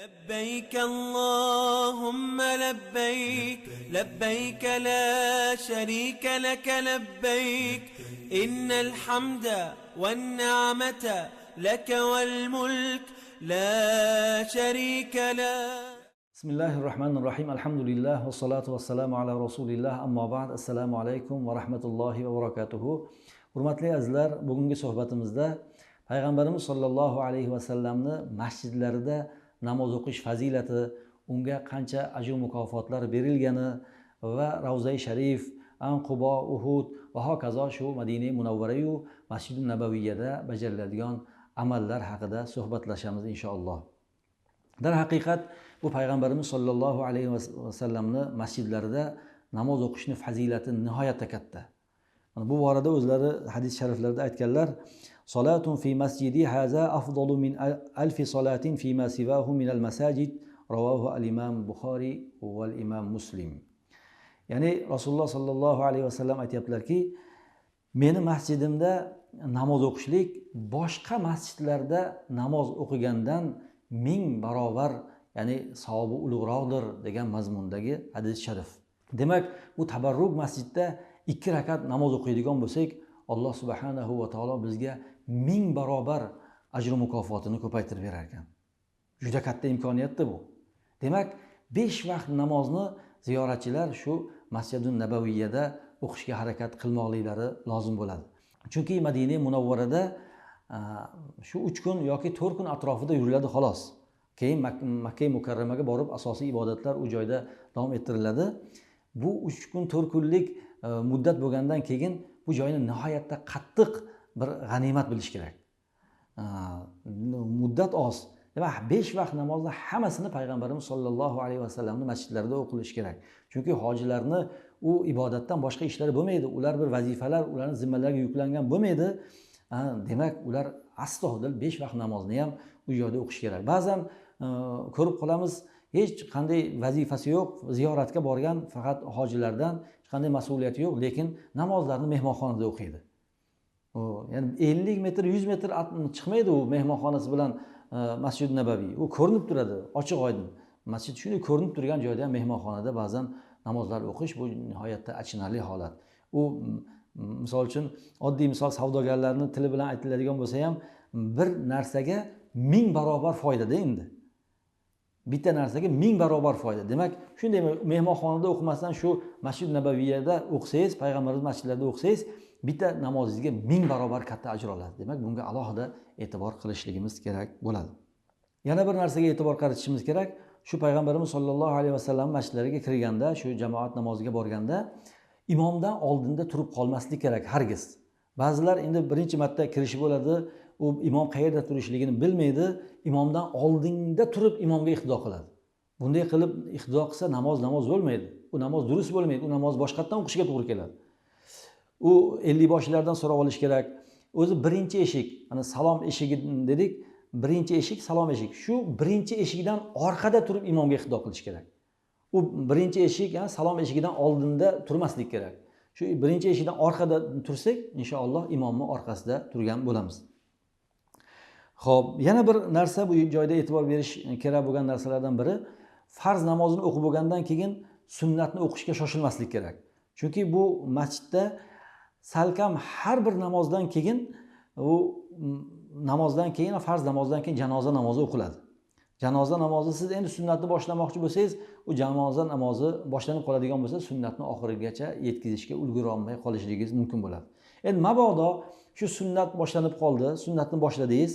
لبيك اللهم لبيك لبيك لا شريك لك لبيك إن الحمد والنعمة لك والملك لا شريك له. بسم الله الرحمن الرحيم. الحمد لله والصلاة والسلام على رسول الله. أما بعد. السلام عليكم ورحمة الله وبركاته. Hurmatli azizlar, bugungi suhbatimizda Payg'ambarimiz sollallohu alayhi vasallamni masjidlarida namoz o'qish fazilati, unga qancha ajr mukofotlar berilgani va Ravza-i Sharif, Qubo, Uhud va hokazo shu Madina Munawvara yu Masjid Nabaviyyada bajariladigan amallar haqida suhbatlashamiz inshaalloh. Darhaqiqat bu Payg'ambarimiz sollallohu alayhi vasallamni masjidlarida namoz o'qishni fazilati nihoyatda katta. Bu borada o'zlari hadis shariflarda aytganlar: "Salatun fi masjidi haza afdalu min alfi salatin fi ma sivahu min al-masajid", rawahu al-Imam Buxoriy va al-Imam Muslim. Ya'ni Rasululloh sollallohu alayhi vasallam aytibdilarki, meni masjidimda namoz o'qishlik boshqa masjidlarda namoz o'qigandan 1000 barobar, ya'ni savobi ulug'roqdir degan mazmundagi hadis sharif. Demak, bu tabarruk masjidda 2 rakat namoz o'qiydigan bo'lsak, Alloh subhanahu va taolo bizga 1000 barobar ajr mukofotini ko'paytirib berar ekan. Juda katta imkoniyatda bu. Demak, 5 vaqt namozni ziyoratchilar shu Masjidun Nabaviyyada o'qishga harakat qilmoqliklari lozim bo'ladi. Chunki Madina Munawvarada shu 3 kun yoki 4 kun atrofida yuriladi xolos. Keyin Makka Mukarramaga borib asosiy ibodatlar u joyda davom ettiriladi. Bu 3 kun 4 kunlik muddat bo'lgandan keyin bu joyni nihoyatda qattiq bir g'animat bilish kerak. Muddat oz. Demak, 5 vaqt namozni hammasini Payg'ambarimiz sollallohu alayhi vasallamning masjidlarida o'qilishi kerak. Chunki hojilarni u ibodatdan boshqa ishlari bo'lmaydi. Ular bir vazifalar, ularning zimmalariga yuklangan bo'lmaydi. Demak, ular astoydil 5 vaqt namozni ham u joyda o'qish kerak. Ba'zan ko'rib qolamiz, hech qanday vazifasi yo'q, ziyoratga borgan faqat hojilardan hech qanday mas'uliyati yo'q, lekin namozlarni mehmonxonada o'qiydi. Ya'ni 50 metr, 100 metr chiqmaydi u mehmonxonasi bilan Masjid Nabaviy. U ko'rinib turadi, ochiq oydin. Masjid shunday ko'rinib turgan joyda ham mehmonxonada ba'zan namozlar o'qish bu nihoyatda achinarli holat. U misol uchun oddiy misol savdogarlarning tili bilan aytiladigan bo'lsa ham bir narsaga 1000 barobar foydada endi. Bitta narsaga 1000 barobar foyda. Demak, shunday mehmonxonada o'qimasdan shu Masjid Nabaviyyada o'qisangiz, payg'ambarimiz masjidlarida o'qisangiz, bitta namozingizga 1000 barobar katta ajr olasiz. Demak, bunga alohida e'tibor qilishligimiz kerak bo'ladi. Yana bir narsaga e'tibor qaratishimiz kerak. Shu payg'ambarimiz sollallohu alayhi vasallam masjidlariga kirganda, shu jamoat namoziga borganda imomdan oldinda turib qolmaslik kerak hargiz. Ba'zilar endi birinchi marta kirishi bo'ladi, u imom qayerda turishligini bilmaydi, imomdan oldinda turib imomga iqtido qiladi. Bunday qilib iqtido qilsa namoz bo'lmaydi. U namoz durust bo'lmaydi, u namoz boshqatdan o'qishga to'g'ri keladi. U 50 boshlardan so'rab olish kerak. O'zi birinchi eshik, ana salom eshigi dedik, birinchi eshik salom eshik. Shu birinchi eshikdan orqada turib imomga iqtido qilish kerak. U birinchi eshik, ya'ni salom eshigidan oldinda turmaslik kerak. Shu birinchi eshikdan orqada tursak, inshaalloh imomning orqasida turgan bo'lamiz. Xo'p, yana bir narsa bu joyda e'tibor berish kerak bo'lgan narsalardan biri, farz namozini o'qib bo'lgandan keyin sunnatni o'qishga shoshilmaslik kerak. Chunki bu masjidda salkam har bir namozdan keyin farz namozdan keyin janoza namozi o'qiladi. Janoza namozi, siz endi sunnatni boshlamoqchi bo'lsangiz, u janoza namozi boshlanib qoladigan bo'lsa, sunnatni oxirigacha yetkazishga ulgura olmay qolishligingiz mumkin bo'ladi. Endi mabodo shu sunnat boshlanib qoldi, sunnatni boshladingiz,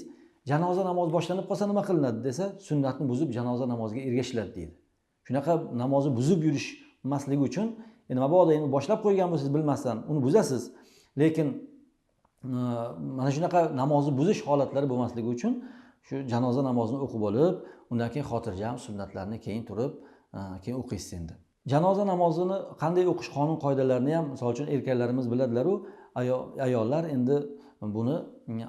janoza namozi boshlanib qolsa nima qilinadi desa, sunnatni buzib janoza namoziga ergashiladi deydi. Shunaqa namozni buzib yurishmasligi uchun, endi mabodo endi boshlab qo'ygan bo'lsangiz bilmasdan uni buzasiz. Lekin mana shunaqa namozni buzish holatlari bo'lmasligi uchun shu janoza namozini o'qib olib, undan keyin xotirjam sunnatlarni keyin turib, keyin o'qiysiz endi. Janoza namozini qanday o'qish qonun qoidalarini ham, misol uchun erkaklarimiz biladilar-ku, ayollar endi buni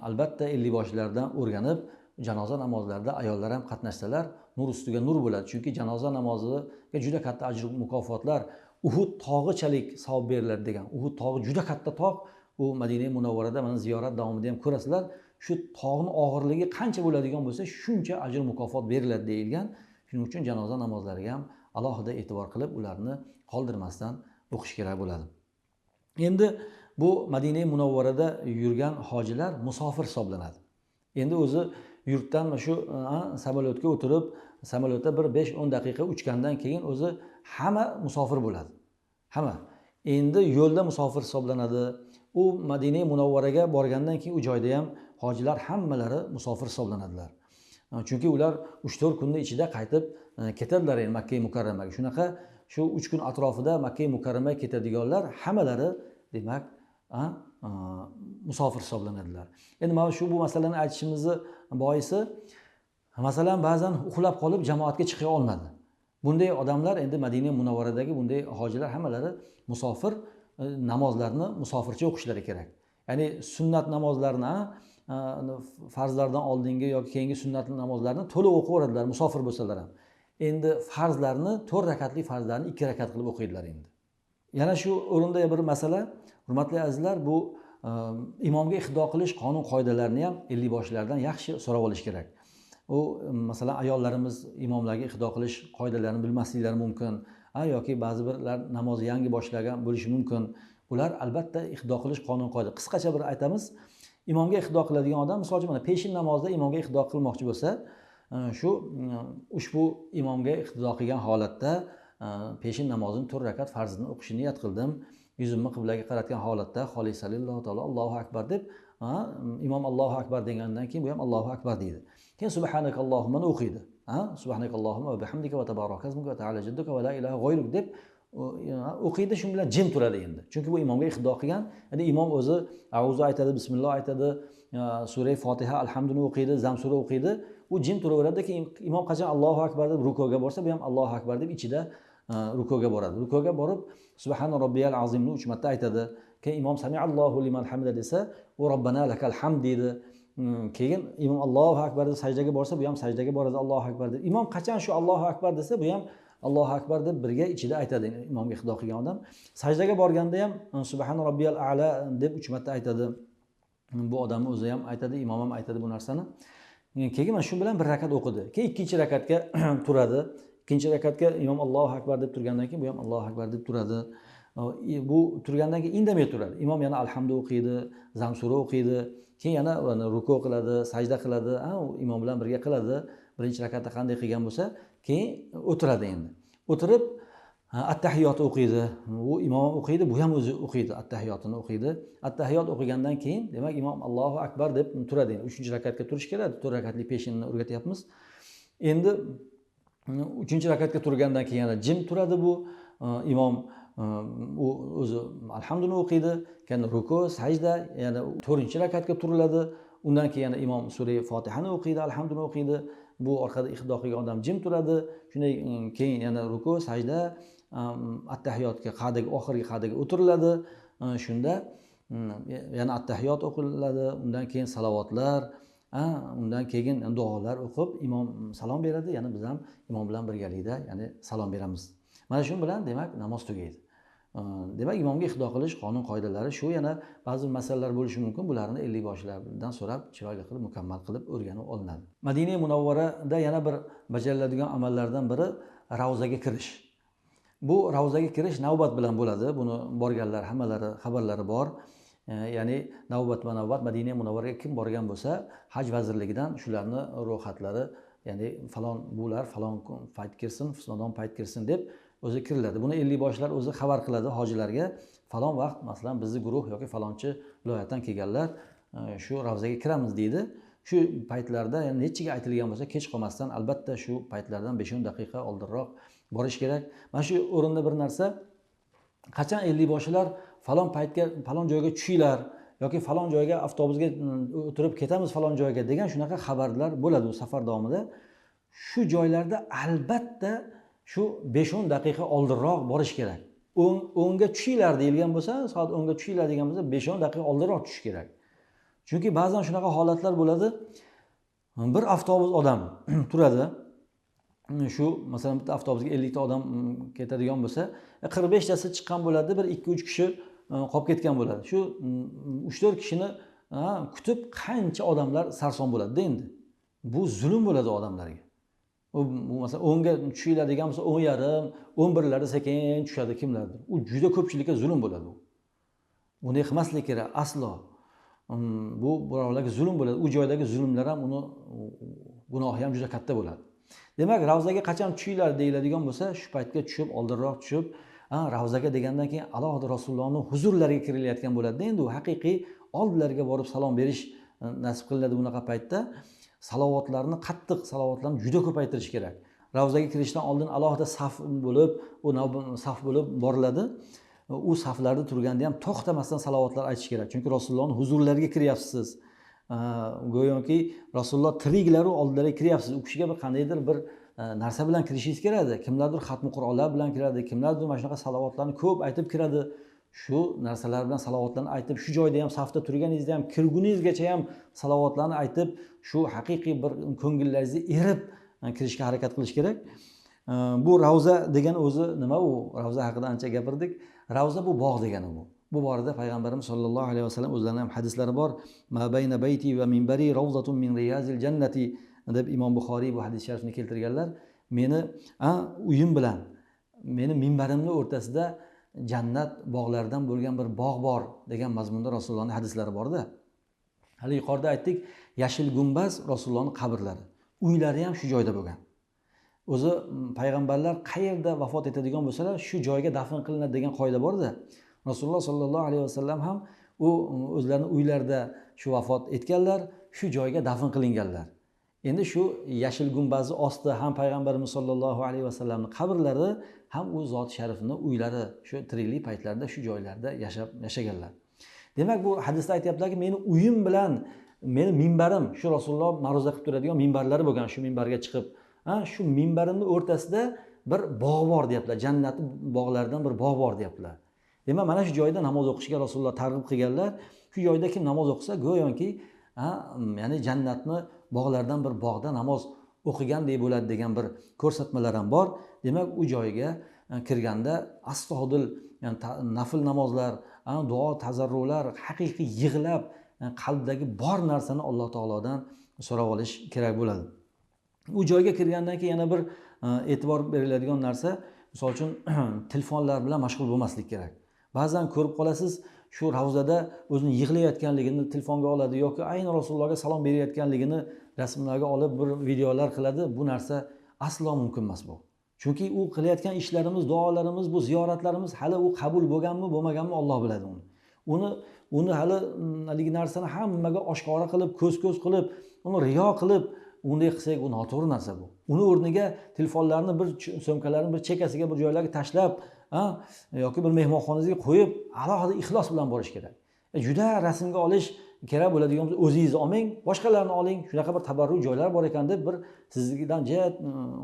albatta 50 boshlardan o'rganib, janoza namozlarida ayollar ham qatnashsalar, nur ustiga nur bo'ladi. Chunki janoza namoziga juda katta ajr mukofotlar, Uhud tog'ichalik savob beriladi degan. Uhud tog'i juda katta tog', u Madina Munawvarada mana ziyorat davomida ham ko'rasizlar. Shu tog'ning og'irligi qancha bo'ladigan bo'lsa, shuncha ajr mukofot beriladi deyilgan. Shuning uchun janoza namozlariga ham alohida e'tibor qilib ularni qoldirmasdan o'qish kerak bo'ladi. Endi bu Madina Munavvarada yurgan hojilar musofir hisoblanadi. Endi o'zi yurtdan shu samolyotga o'tirib, samolyotda bir 5-10 daqiqa uchgandan keyin o'zi hamma musofir bo'ladi. Hamma. Endi yo'lda musofir hisoblanadi. U Madina Munavvaraga borgandan keyin u joyda ham hojilar hammalari musofir hisoblanadilar. Chunki ular 3-4 kunning ichida qaytib ketadilar endi Makka Mukarramaga. Shunaqa shu 3 kun atrofida Makka Mukarramaga ketadiganlar hammalari demak musofir hisoblanadilar. Endi mana shu bu masalani aytishimizni boisi, masalan, ba'zan uxlab qolib jamoatga chiqa olmadi. Bunday odamlar endi Madina Munavvaradagi bunday hojilar hammalari musofir namozlarni musofircha o'qishlari kerak. Ya'ni sunnat namozlarini farzlardan oldingi yoki keyingi sunnat namozlarni to'liq o'qiveradilar musofir bo'lsalar ham. Endi farzlarni 4 rakatli farzlarni 2 rakat qilib o'qiydilar endi. Yana shu o'rinda bir masala, hurmatli azizlar, bu imomga ihdo qilish qonun qoidalarini ham 50 boshlardan yaxshi so'rab olish kerak. U masalan ayollarimiz imomlarga ihdo qilish qoidalarini bilmasliklari mumkin, yoki ba'zi birlar namozni yangi boshlagan bo'lishi mumkin. Ular albatta ihdo qilish qonun qoida. Qisqacha bir aytamiz. Imomga ihdo qiladigan odam, misol uchun mana peshin namozida imomga ihdo qilmoqchi bo'lsa, shu ushbu imomga ihdo qilgan holatda peshin namozini 4 rakat farzini o'qishni niyat qildim. Yuzimni qiblaga qaratgan holatda xolisalillohu taolo Allohu akbar deb imom Allohu akbar degandan keyin bu ham Allohu akbar deydi. Keyin subhanakallohumani o'qiydi. Subhanakallohumma va bihamdika va tabarakasmuka va ta'ala jadduka va la ilaha g'oyruk deb o'qiydi. Shu bilan jim turadi endi. Chunki bu imomga ihdo qilgan. Endi imom o'zi auzu aytadi, bismillah aytadi, sura Fotiha, alhamduni o'qiydi, zam sura o'qiydi. U jim turaveradi. Keyin imom qachon Allohu akbar deb rukuga borsa, bu ham Allohu akbar deb ichida rukuga boradi. Rukuga borib subhana robbiyal azimni 3 marta aytadi. Keyin imom samiallohu liman hamida desa, u robbana lakal hamd deydi. Keyin imom Allohu akbar deb sajdaga borsa, bu ham sajdaga boradi Allohu akbar deb. Imom qachon shu Allohu akbar desa, bu ham Allohu akbar deb birga ichida aytadi imomga ihdo qilgan odam. Sajdaga borganda ham subhana robbiyal a'la deb 3 marta aytadi. Bu odam o'zi ham aytadi, imom ham aytadi bu narsani. Keyin mana shu bilan bir rakat o'qidi. Keyin ikkinchi rakatga turadi. Ikkinchi rakatga imom Allohu akbar deb turgandan keyin bu ham Allohu akbar deb turadi. Bu turgandan keyin indamay turadi. Imom yana alhamdu o'qiydi, zam sura o'qiydi, keyin yana ruku qiladi, sajda qiladi, imom bilan birga qiladi. Birinchi rakatda qanday qilgan bo'lsa, keyin o'tiradi endi. O'tirib at-tahiyot o'qiydi. U imom o'qiydi, bu ham o'zi o'qiydi, at-tahiyotini o'qiydi. At-tahiyot o'qigandan keyin, demak, imom Allohu akbar deb turadi. 3-rakatga turish kerak, 4 rakatli peshinni o'rgatyapmiz. Endi 3-rakatga turgandan keyin yana jim turadi bu imom, u o'zi alhamduni o'qiydi, keyin ruku, sajda, yana 4-rakatga turiladi. Undan keyin yana imom sura Fotihani o'qiydi, alhamduni o'qiydi. Bu orqada ihdo qilgan odam jim turadi. Shunday keyin yana ruku, sajda, at-tahiyotga qadagi oxirgi qadaga o'tiriladi. Shunda yana at-tahiyot o'qiladi, undan keyin salavotlar, undan keyin duolar o'qib imom salom beradi, yana biz ham imom bilan birgalikda ya'ni salom beramiz. Mana shu bilan demak namoz tugaydi. Demak, imomga ihdo qilish qonun qoidalari shu. Yana ba'zi masalalar bo'lishi mumkin, bularni 50 boshlardan so'rab chiroyli qilib mukammal qilib o'rganib olinadi. Madina Munavvarada yana bir bajariladigan amallardan biri ravzaga kirish. Bu ravzaga kirish navbat bilan bo'ladi. Buni borganlar hammalari xabarlari bor. Ya'ni navbat Madina Munavvaraga kim borgan bo'lsa, haj vazirligidan shularni ro'yxatlari, ya'ni falon bular falon payt kirsin, falon payt kirsin deb o'zi kiriladi. Buni 50 boshlar o'zi xabar qiladi hojilarga. Falon vaqt, masalan, bizning guruh yoki falonchi viloyatdan kelganlar shu ravzaga kiramiz deydi. Shu paytlarda, ya'ni nechiga aytilgan bo'lsa, kech qolmasdan albatta shu paytlardan 5-10 daqiqa oldinroq borish kerak. Mana shu o'rinda bir narsa, qachon 50 boshlar falon paytga, falon joyga tushinglar yoki falon joyga avtobusga o'tirib ketamiz falon joyga degan shunaqa xabarlar bo'ladi u safar davomida. Shu joylarda albatta shu 5-10 daqiqa oldinroq borish kerak. 10ga tushinglar deyilgan bo'lsa, soat 10ga tushinglar degan bo'lsa, 5-10 daqiqa oldinroq tushish kerak. Chunki ba'zan shunaqa holatlar bo'ladi. Bir avtobus odam turadi. Shu masalan bitta avtobusga 50 ta odam ketadigan bo'lsa, 45 tasi chiqqan bo'ladi, bir 2-3 kishi qolib ketgan bo'ladi. Shu 3-4 kishini kutib qancha odamlar sarson bo'ladi-da endi. Bu zulm bo'ladi odamlarga. U masalan 10 ga tushinglar degan bo'lsa 10:30, 11larda sekin tushadi kimlardir. U juda ko'pchilikka zulm bo'ladi u. Bunday qilmaslik kerak aslo. Bu birovlarga zulm bo'ladi. U joydagi zulmlar ham uni gunohi ham juda katta bo'ladi. Demak, ravzaga qachon tushinglar deyiladigan bo'lsa, shu paytga tushib, oldinroq tushib, ravzaga degandan keyin alohida Rasulullohning huzurlariga kirilayotgan bo'ladi. Endi u haqiqiy oldilariga borib salom berish nasib qilinadi bunaqa paytda. Salovatlarni, qattiq salovatlarni juda ko'paytirish kerak. Ravzaga kirishdan oldin alohida saf bo'lib, saf bo'lib boriladi. U saflarda turganda ham to'xtamasdan salovatlar aytish kerak. Chunki Rasulullohning huzurlariga kiryapsiz. Go'yoki Rasululloh tiriklar oldilariga kiryapsiz. U kishiga bir qandaydir bir narsa bilan kirishingiz kerak edi. Kimlardir xatmi Qur'onlar bilan kiradi, kimlardir mana shunaqa salovatlarni ko'p aytib kiradi. Shu narsalar bilan salovatlarni aytib, shu joyda ham safda turganingizda ham kirguningizgacha ham salovatlarni aytib, shu haqiqiy bir ko'ngillaringizni erib kirishga harakat qilish kerak. Bu ravza degan o'zi nima u? Ravza haqida ancha gapirdik. Ravza bu bog' degani bu. Bu borada payg'ambarimiz sollallohu alayhi vasallam o'zlarining ham hadislari bor. Ma bayna bayti va minbari ravzatun min riyazil jannati deb Imom Buxoriy bu hadis sharifni keltirganlar. Meni uyim bilan meni minbarimning o'rtasida jannat bog'laridan bo'lgan bir bog' bor degan mazmunda Rasulullohning hadislari borda. Hali yuqorida aytdik, yashil gumbaz Rasulullohning qabrlari. Uylari ham shu joyda bo'lgan. O'zi payg'ambarlar qayerda vafot etadigan bo'lsalar, shu joyga dafn qilinadi degan qoida borda. Rasululloh sollallohu alayhi vasallam ham u o'zlarining uylarida shu vafot etganlar, shu joyga dafn qilinganlar. Endi shu yashil gumbazi osti ham payg'ambarimiz sollallohu alayhi vasallamning qabrlari, ham u zot sharifning uylari shu tiriklik paytlarida shu joylarda yashaganlar. Demak, bu hadisda aytayaplarki, meni uyim bilan meni minbarim, shu Rasululloh ma'ruza qilib turadigan minbarlari bo'lgan, shu minbarga chiqib, shu minbarimning o'rtasida bir bog' bor deyaptilar. Jannat bog'laridan bir bog' bor deyaptilar. Demak, mana shu joyda namoz o'qishga Rasululloh targ'ib qilganlar. Shu joyda kim namoz o'qisa, go'yoki, ya'ni jannatni bog'laridan bir bog'da namoz o'qigandek bo'ladi degan bir ko'rsatmalar ham bor. Demak, u joyga kirganda astodil, ya'ni nafl namozlar, duo, tazarrular, haqiqiy yig'lab qalbdagi bor narsani Alloh taolodan so'rab olish kerak bo'ladi. U joyga kirgandan keyin yana bir e'tibor beriladigan narsa, misol uchun telefonlar bilan mashg'ul bo'lmaslik kerak. Ba'zan ko'rib qolasiz, shu ravzada o'zini yig'layotganligini telefonga oladi yoki ayni Rasulullohga salom berayotganligini rasmlarga olib bir videolar qiladi. Bu narsa aslo mumkin emas bu. Chunki u qilayotgan ishlarimiz, duolarimiz, bu ziyoratlarimiz hali u qabul bo'lganmi, bo'lmaganmi Alloh biladi uni. Uni hali haligi narsani hammaga oshkora qilib, ko'z-ko'z qilib, uni riyo qilib unday qilsak, u noto'g'ri narsa bu. Uni o'rniga telefonlarni bir so'mkalarni bir chekasiga bir joylarga tashlab, yoki bir mehmonxonangizga qo'yib, alohida ixlos bilan borish kerak. Juda rasmga olish kerak bo'ladigan bo'lsa, o'zingizni olmang, boshqalarni oling. Shunaqa bir tabarruk joylar bor ekan deb bir sizdan jet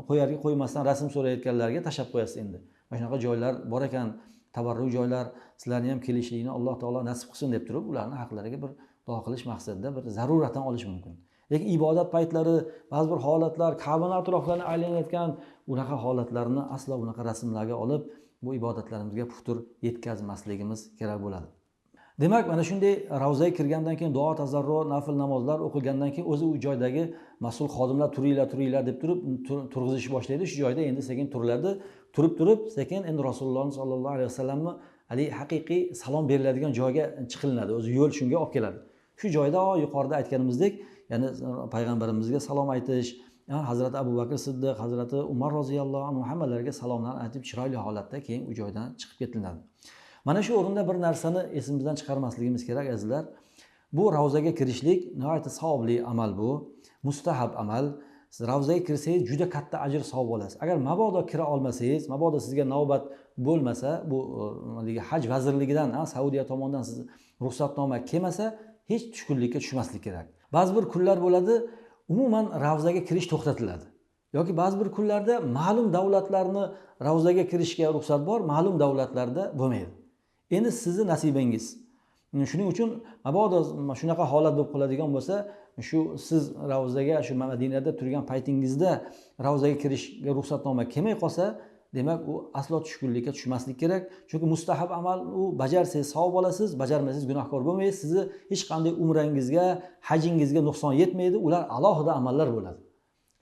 qo'yarga qo'ymasdan rasm so'rayotganlarga tashab qo'yasiz endi. Mana shunaqa joylar bor ekan, tabarruk joylar, sizlarni ham kelishligini Alloh taolo nasib qilsin deb turib, ularni haqlariga bir duo qilish maqsadida bir zaruratan olish mumkin. Lekin ibodat paytlari, ba'zi bir holatlar, Ka'bani atroflarini aylanayotgan unaqa holatlarni aslo unaqa rasmlarga olib, bu ibodatlarimizga putur yetkazmasligimiz kerak bo'ladi. Demak, mana shunday ravzaga kirgandan keyin duo, tazarru, nafl namozlar o'qilgandan keyin o'zi u joydagi mas'ul xodimlar turinglar deb turib turg'izishni boshlaydi. Shu joyda endi sekin turiladi. Turib sekin endi Rasululloh sollallohu alayhi vasallamni haqiqiy salom beriladigan joyga chiqilinadi. O'zi yo'l shunga olib keladi. Shu joyda yuqorida aytganimizdek, ya'ni payg'ambarimizga salom aytish, Hazrat Abu Bakr Siddiq, Hazrat Umar roziyallohu anhu hammalariga salomlarni aytib chiroyli holatda keyin u joydan chiqib ketiladi. Mana shu o'rinda bir narsani esimizdan chiqarmasligimiz kerak azizlar. Bu ravzaga kirishlik nihoyatda savobli amal bu, mustahab amal. Siz ravzaga kirsangiz juda katta ajr savob olasiz. Agar mabodo kira olmasangiz, mabodo sizga navbat bo'lmasa, bu haj vazirligidan, Saudiya tomonidan siz ruxsatnoma kelmasa, hech tushkunlikka tushmaslik kerak. Ba'zi bir kunlar bo'ladi, umuman ravzaga kirish to'xtatiladi. Yoki ba'zi bir kunlarda ma'lum davlatlarni ravzaga kirishga ruxsat bor, ma'lum davlatlarda bo'lmaydi. Endi sizni nasibingiz. Shuning uchun mabodo shunaqa holat bo'lib qoladigan bo'lsa, shu siz ravzaga shu Madinada turgan paytingizda ravzaga kirishga ruxsatnoma kelmay qolsa, demak u aslo tushkunlikka tushmaslik kerak. Chunki mustahab amal, u bajarsangiz savob olasiz, bajarmasangiz gunohkor bo'lmaysiz. Sizni hech qanday umrangizga, hajingizga nuqson yetmaydi. Ular alohida amallar bo'ladi.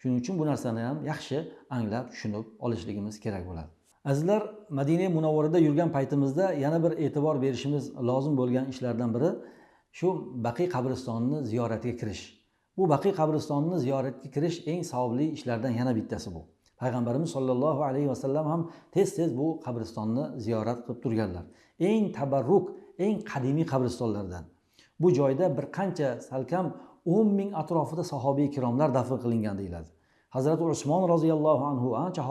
Shuning uchun bu narsani ham yaxshi anglab, tushunib olishligimiz kerak bo'ladi. Azizlar, Madina Munavvarada yurgan paytimizda yana bir e'tibor berishimiz lozim bo'lgan ishlardan biri shu Baqiy qabristonini ziyoratiga kirish. Bu Baqiy qabristonini ziyoratga kirish eng savobli ishlardan yana bittasi bu. Payg'ambarimiz sollallohu alayhi vasallam ham tez-tez bu qabristonni ziyorat qilib turganlar. Eng tabarruk, eng qadimiy qabristonlardan. Bu joyda bir qancha salkam 10 ming atrofida sahobiy kiromlar dafn qilingan deyiladi. Hazrati Usmon roziyallohu anhu ancha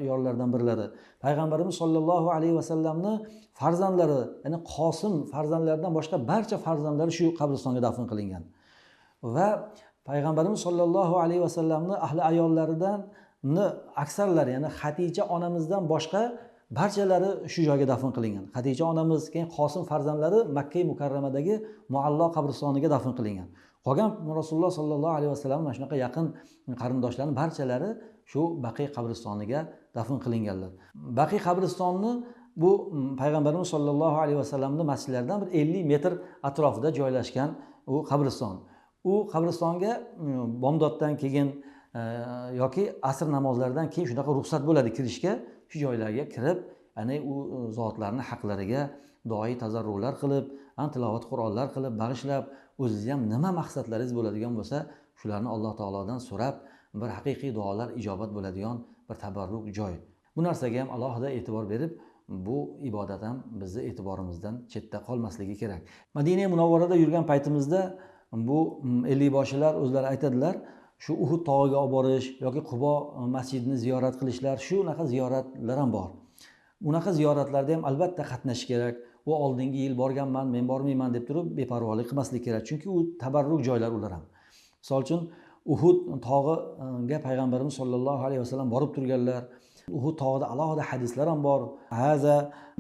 yorlardan birlari. Payg'ambarimiz sollallohu alayhi vasallamni farzandlari, ya'ni Qosim farzandlaridan boshqa barcha farzandlari shu qabristonga dafn qilingan. Va Payg'ambarimiz sollallohu alayhi vasallamni ahli ayollaridan aksarlari, ya'ni Xadija onamizdan boshqa barchalari shu joyga dafn qilingan. Xadija onamiz, keyin Qosim farzandlari Makka mukarramadagi Muallo qabristoniga dafn qilingan. Qolgan Rasululloh sollallohu alayhi vasallam mana shunaqa yaqin qarindoshlarning barchalari shu Baqiy qabristoniga dafn qilinganlar. Baqiy qabristonni bu Payg'ambarimiz sollallohu alayhi vasallamning masjidlaridan bir 50 metr atrofida joylashgan u qabriston. U qabristonga bomdoddan keyin yoki asr namozlaridan keyin shunaqa ruxsat bo'ladi kirishga. Shu joylarga kirib, ya'ni u zotlarning haqlariga duoi tazarrular qilib, tilovat Qur'onlar qilib, bag'ishlab, o'zingiz ham nima maqsadlaringiz bo'ladigan bo'lsa, shularni Alloh taolodan so'rab, bir haqiqiy duolar ijobat bo'ladigan bir tabarruk joy. Bu narsaga ham alohida e'tibor berib, bu ibodat ham bizni e'tiborimizdan chetda qolmasligi kerak. Madina Munavvarada yurgan paytimizda bu 50 boshilar o'zlari aytadilar, shu Uhud tog'iga olib borish yoki Qubo masjidini ziyorat qilishlar, shunaqa ziyoratlar ham bor. Unaqa ziyoratlarda ham albatta qatnashish kerak. U oldingi yil borganman, men bormayman deb turib beparvolik qilmaslik kerak. Chunki u tabarruk joylar ular ham. Misol uchun Uhud tog'iga Payg'ambarimiz sollallohu alayhi vasallam borib turganlar. Uhud tog'ida alohida hadislar ham bor. Haza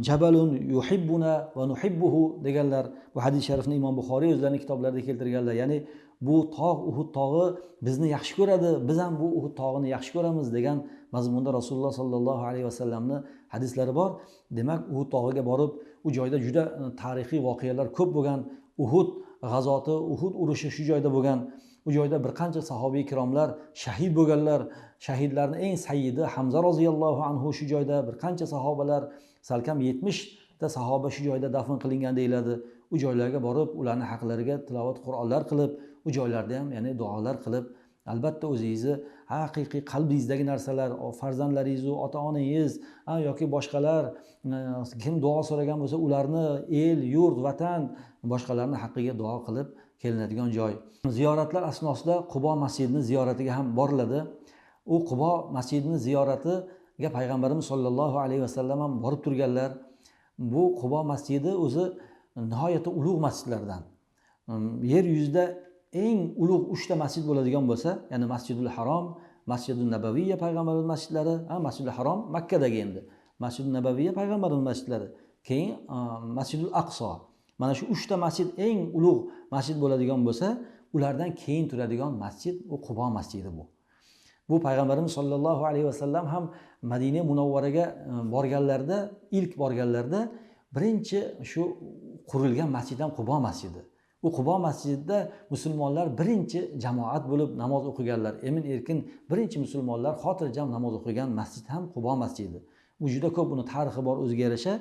jabalun yuhibbuna va nuhibbuhu deganlar. Bu hadis sharifni Imom Buxoriy o'zlarining kitoblarida keltirganlar. Ya'ni bu tog' Uhud tog'i bizni yaxshi ko'radi, biz ham bu Uhud tog'ini yaxshi ko'ramiz degan mazmunda Rasululloh sollallohu alayhi vasallamning hadislari bor. Demak, Uhud tog'iga borib, u joyda juda tarixiy voqealar ko'p bo'lgan. Uhud g'azoti, Uhud urushi shu joyda bo'lgan. U joyda bir qancha sahobiy kiromlar shahid bo'lganlar. Shahidlarning eng sayyidi Hamza roziyallohu anhu shu joyda, bir qancha sahobalar, salkam 70 ta sahoba shu joyda dafn qilingan deyiladi. U joylarga borib, ularning haqlariga tilovat Qur'onlar qilib, u joylarda ham ya'ni duolar qilib, albatta o'zingizni haqiqiy qalbingizdagi narsalar, farzandlaringiz, ota-onangiz yoki boshqalar kim duo so'ragan bo'lsa, ularni el, yurt, vatan, boshqalarning haqqiga duo qilib kelinadigan joy. Ziyoratlar asnosida Qubo masjidining ziyoratiga ham boriladi. U Qubo masjidining ziyoratiga Payg'ambarimiz sollallohu alayhi vasallam ham borib turganlar. Bu Qubo masjidi o'zi nihoyatda ulug' masjidlardan. Yer yuzida eng ulug' 3 ta masjid bo'ladigan bo'lsa, ya'ni Masjidul Harom, Masjidul Nabaviyya payg'ambarimiz masjidlari, Masjidul Harom Makkadagi endi. Masjidul Nabaviyya payg'ambarimiz masjidlari, keyin Masjidul Aqso. Mana shu 3 ta masjid eng ulug' masjid bo'ladigan bo'lsa, ulardan keyin turadigan masjid u Qubo masjidi bu. Bu payg'ambarimiz sollallohu alayhi vasallam ham Madina Munavvaraga borganlarida, ilk borganlarida birinchi shu qurilgan masjid ham Qubo masjidi. U Qubo masjidida musulmonlar birinchi jamoat bo'lib namoz o'qiganlar. Emin erkin birinchi musulmonlar xotirjam namoz o'qigan masjid ham Qubo masjidi. Bu juda ko'p uni tarixi bor o'ziga yarasha.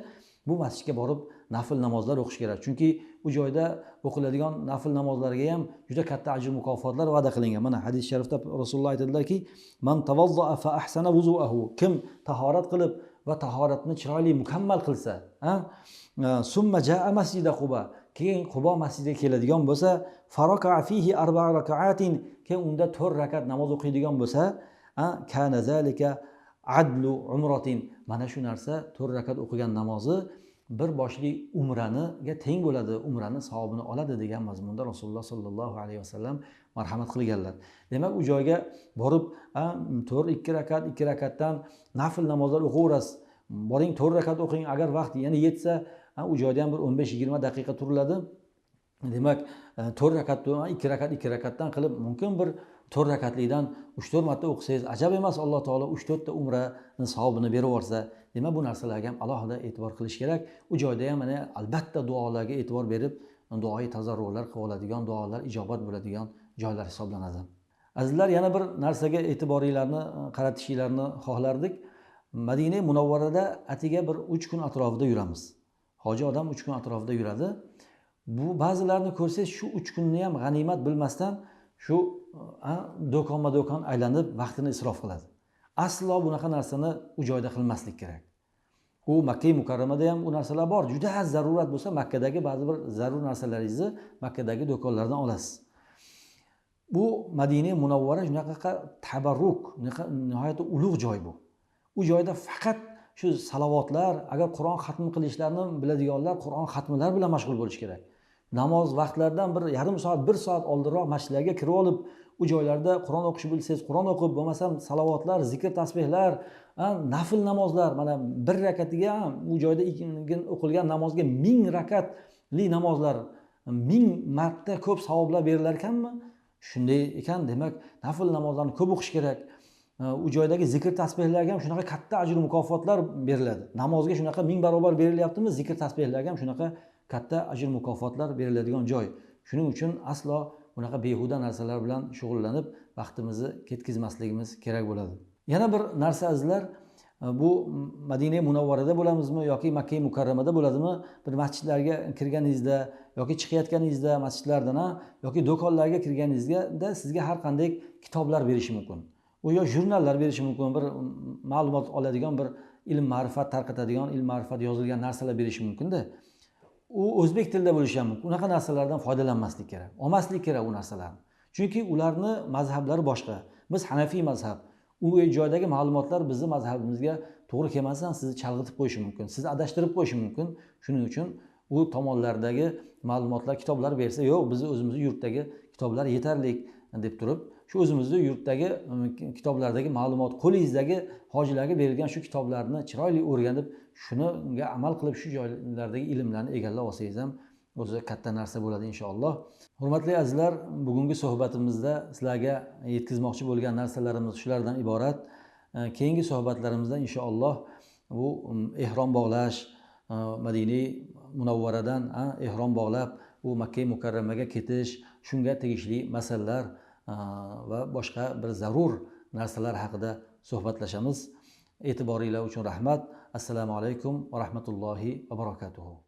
Bu masjidga borib nafl namozlar o'qish kerak. Chunki u joyda o'qiladigan nafl namozlarga ham juda katta ajr mukofotlar va'da qilingan. Mana hadis sharifda Rasululloh aytadilarki, "Man tavazza'a fa ahsana wuzu'ahu." Kim tahorat qilib va tahoratni chiroyli mukammal qilsa, summa ja'a masjida Quba, keyin Qubo masjidiga keladigan bo'lsa, faraka'a fihi 4 rak'atin, keyin unda 4 rakat namoz o'qiydigan bo'lsa, kana zalika adlu umratin. Mana shu narsa 4 rakat o'qigan namozi bir boshli umraniga teng bo'ladi, umrani savobini oladi degan mazmunda Rasululloh sollallohu alayhi vasallam marhamat qilganlar. Demak, u joyga borib 2 rakat, 2 rakatdan nafl namozlar o'qiyverasiz. Boring 4 rakat o'qing, agar vaqt yana yetsa, u joyda ham bir 15-20 daqiqa turiladi. Demak, 4 rakat, 2 rakat, 2 rakatdan qilib mumkin bir 4 rakatlikdan 3-4 marta o'qisangiz ajab emas, Alloh taolo 3-4 ta umrani savobini berib yuborsa. Demak, bu narsalarga ham alohida e'tibor qilish kerak. U joyda ham mana albatta duolarga e'tibor berib, duoi tazarrular qilib oladigan, duolar ijobat bo'ladigan joylar hisoblanadi. Azizlar, yana bir narsaga e'tiboringlarni qaratishinglarni xohlardik. Madina Munavvarada atiga bir 3 kun atrofida yuramiz. Hoji odam 3 kun atrofida yuradi. Bu ba'zilarni ko'rsangiz shu 3 kunni ham g'animat bilmasdan shu do'konma-do'kon aylanib vaqtini isrof qiladi. Aslo bunaqa narsani u joyda qilmaslik kerak. U Makka Mukarramada ham u narsalar bor. Juda zarurat bo'lsa Makkadagi ba'zi bir zarur narsalaringizni Makkadagi do'konlardan olasiz. Bu Madina Munavvara shunaqa tabarruk, nihoyatda ulug' joy bu. U joyda faqat shu salavotlar, agar Qur'on xatmi qilishlarni biladiganlar Qur'on xatmilar bilan mashg'ul bo'lish kerak. Namoz vaqtlaridan bir yarim soat, 1 soat oldinroq masjidlarga kirib olib, u joylarda Qur'on o'qishni bilsangiz Qur'on o'qib, bo'lmasam salavotlar, zikr tasbihlar, nafl namozlar, mana bir rakatiga ham u joyda o'qilgan namozga 1000 rakatli namozlar 1000 marta ko'p savoblar berilar ekanmi? Shunday ekan, demak, nafl namozlarni ko'p o'qish kerak. U joydagi zikr tasbihlarga ham shunaqa katta ajr mukofotlar beriladi. Namozga shunaqa 1000 barobar berilyaptimi, zikr tasbihlarga ham shunaqa katta ajr mukofotlar beriladigan joy. Shuning uchun aslo bunaqa behuda narsalar bilan shug'ullanib vaqtimizni ketkazmasligimiz kerak bo'ladi. Yana bir narsa azizlar, bu Madina Munavvarada bo'lamizmi yoki Makka Mukarramada bo'ladimi, bir masjidlarga kirganingizda yoki chiqayotganingizda masjidlardan yoki do'konlarga kirganingizda sizga har qanday kitoblar berishi mumkin. U yo jurnallar berishi mumkin, bir ma'lumot oladigan, bir ilm ma'rifat tarqatadigan, ilm ma'rifat yozilgan narsalar berishi mumkin-da. U o'zbek tilida bo'lishi ham mumkin. Unaqa narsalardan foydalanmaslik kerak. Olmaslik kerak u narsalarni. Chunki ularni mazhablari boshqa. Biz Hanafiy mazhab. U joydagi ma'lumotlar bizning mazhabimizga to'g'ri kelmasdan sizni chalg'itib qo'yishi mumkin, sizni adashtirib qo'yishi mumkin. Shuning uchun u tomonlardagi ma'lumotlar, kitoblar bersa, yo'q, biz o'zimizning yurtdagi kitoblar yetarli deb turib, shu o'zimizning yurtdagi kitoblardagi ma'lumot, qo'lingizdagi hojilarga berilgan shu kitoblarni chiroyli o'rganib, shunga amal qilib shu joylardagi ilmlarni egallab olsangiz ham o'zi katta narsa bo'ladi inshaalloh. Hurmatli azizlar, bugungi suhbatimizda sizlarga yetkazmoqchi bo'lgan narsalarimiz shulardan iborat. Keyingi suhbatlarimizda inshaalloh bu ehrom bog'lash, Madina Munavvaradan ehrom bog'lab, u Makka Mukarramaga ketish, shunga tegishli masalalar va boshqa bir zarur narsalar haqida suhbatlashamiz. E'tiboringlar uchun rahmat. Assalomu alaykum va rahmatullohi va barakatuh.